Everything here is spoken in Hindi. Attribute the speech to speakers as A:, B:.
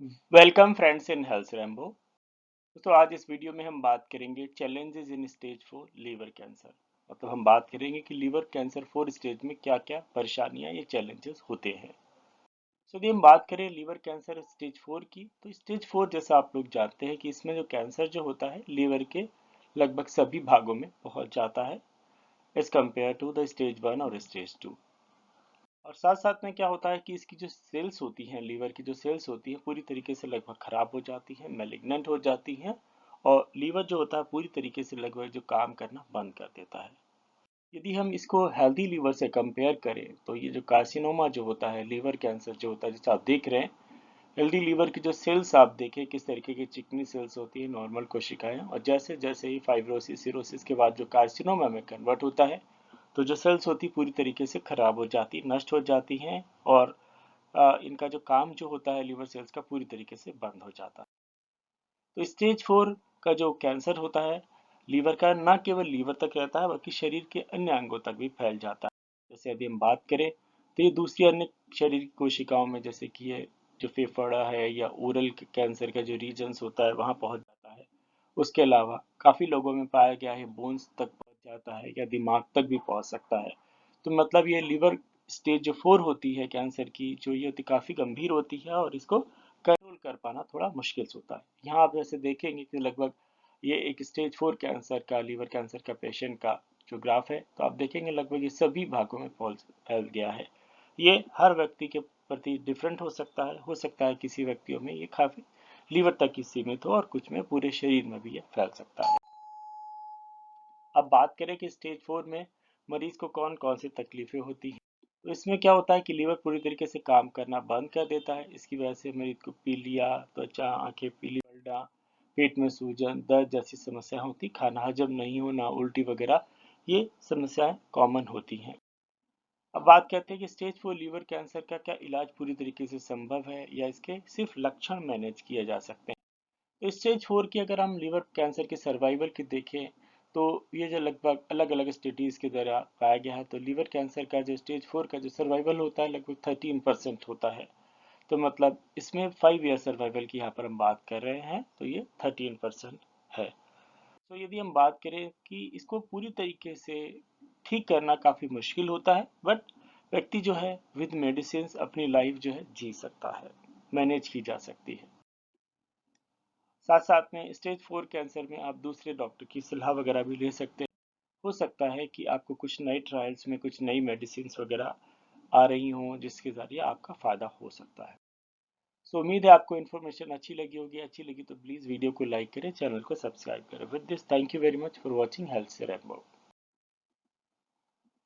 A: Welcome friends in health Rambo. तो आज इस वीडियो में हम बात करेंगे challenges in stage 4 liver cancer. मतलब हम बात करेंगे कि लीवर कैंसर 4 स्टेज में क्या क्या परेशानियां या चैलेंजेस होते हैं। तो यदि हम बात करें लीवर कैंसर स्टेज 4 की, तो स्टेज 4 जैसा आप लोग जानते हैं कि इसमें जो कैंसर जो होता है लीवर के लगभग सभी भागों में पहुंच जाता है as compare to the stage 1 और स्टेज 2। और साथ साथ में क्या होता है कि इसकी जो सेल्स होती हैं, लीवर की जो सेल्स होती हैं पूरी तरीके से लगभग खराब हो जाती हैं, मैलिग्नेंट हो जाती हैं। और लीवर जो होता है पूरी तरीके से लगभग जो काम करना बंद कर देता है। यदि हम इसको हेल्दी लीवर से कंपेयर करें तो ये जो कार्सिनोमा जो होता है, लीवर कैंसर जो होता है, जैसे आप देख रहे हैं हेल्दी लीवर की जो सेल्स आप देखें किस तरीके की चिकनी सेल्स होती है, नॉर्मल कोशिकाएं, और जैसे जैसे ही फाइब्रोसिस सिरोसिस के बाद जो कार्सिनोमा में कन्वर्ट होता है तो जो सेल्स होती पूरी तरीके से खराब हो जाती, नष्ट हो जाती हैं। और इनका जो काम जो होता है लीवर सेल्स का पूरी तरीके से बंद हो जाता है। तो स्टेज 4 का जो कैंसर होता है लीवर का, न केवल लीवर तक रहता है बल्कि शरीर के अन्य अंगों तक भी फैल जाता है। जैसे यदि हम बात करें तो ये दूसरी अन्य शरीर की कोशिकाओं में, जैसे कि ये जो फेफड़ा है या ओरल कैंसर का जो रीजन्स होता है वहाँ पहुँच जाता है। उसके अलावा काफ़ी लोगों में पाया गया है बोन्स तक पहुँच जाता है या दिमाग तक भी पहुँच सकता है। तो मतलब ये लीवर स्टेज 4 होती है कैंसर की, जो ये होती काफ़ी गंभीर होती है और इसको कंट्रोल कर पाना थोड़ा मुश्किल होता है। यहाँ आप जैसे देखेंगे कि लगभग ये एक स्टेज 4 कैंसर का, लीवर कैंसर का पेशेंट का जो ग्राफ है, तो आप देखेंगे लगभग ये सभी भागों में फैल गया है। ये हर व्यक्ति के प्रति डिफरेंट हो सकता है किसी व्यक्तियों में ये काफ़ी लीवर तक ही सीमित हो और कुछ में पूरे शरीर में भी ये फैल सकता है। अब बात करें कि स्टेज 4 में मरीज को कौन कौन सी तकलीफें होती हैं। तो इसमें क्या होता है कि लीवर पूरी तरीके से काम करना बंद कर देता है। इसकी वजह से मरीज को पीलिया, त्वचा, आंखें पीली पड़ना, पेट में सूजन, दर्द जैसी समस्या होती, खाना हजम नहीं होना, उल्टी वगैरह, ये समस्याएं कॉमन होती हैं। अब बात करते हैं कि स्टेज 4 लीवर कैंसर का क्या इलाज पूरी तरीके से संभव है या इसके सिर्फ लक्षण मैनेज किए जा सकते हैं। तो स्टेज 4 की अगर हम लीवर कैंसर के सर्वाइवल की देखें तो ये जो लगभग अलग अलग स्टडीज के द्वारा पाया गया है, तो लीवर कैंसर का जो स्टेज 4 का जो सर्वाइवल होता है लगभग 13% होता है। तो मतलब इसमें 5 ईयर सर्वाइवल की यहाँ पर हम बात कर रहे हैं, तो ये 13% है। तो यदि हम बात करें कि इसको पूरी तरीके से ठीक करना काफ़ी मुश्किल होता है, बट व्यक्ति जो है विद मेडिसिन अपनी लाइफ जो है जी सकता है, मैनेज की जा सकती है। साथ साथ में स्टेज 4 कैंसर में आप दूसरे डॉक्टर की सलाह वगैरह भी ले सकते हैं। हो सकता है कि आपको कुछ नए ट्रायल्स में कुछ नई मेडिसिन वगैरह आ रही हों जिसके ज़रिए आपका फ़ायदा हो सकता है। सो उम्मीद है आपको इन्फॉर्मेशन अच्छी लगी होगी। अच्छी लगी तो प्लीज़ वीडियो को लाइक करें, चैनल को सब्सक्राइब करें। With this, thank you very much for watching health से रैम्बो।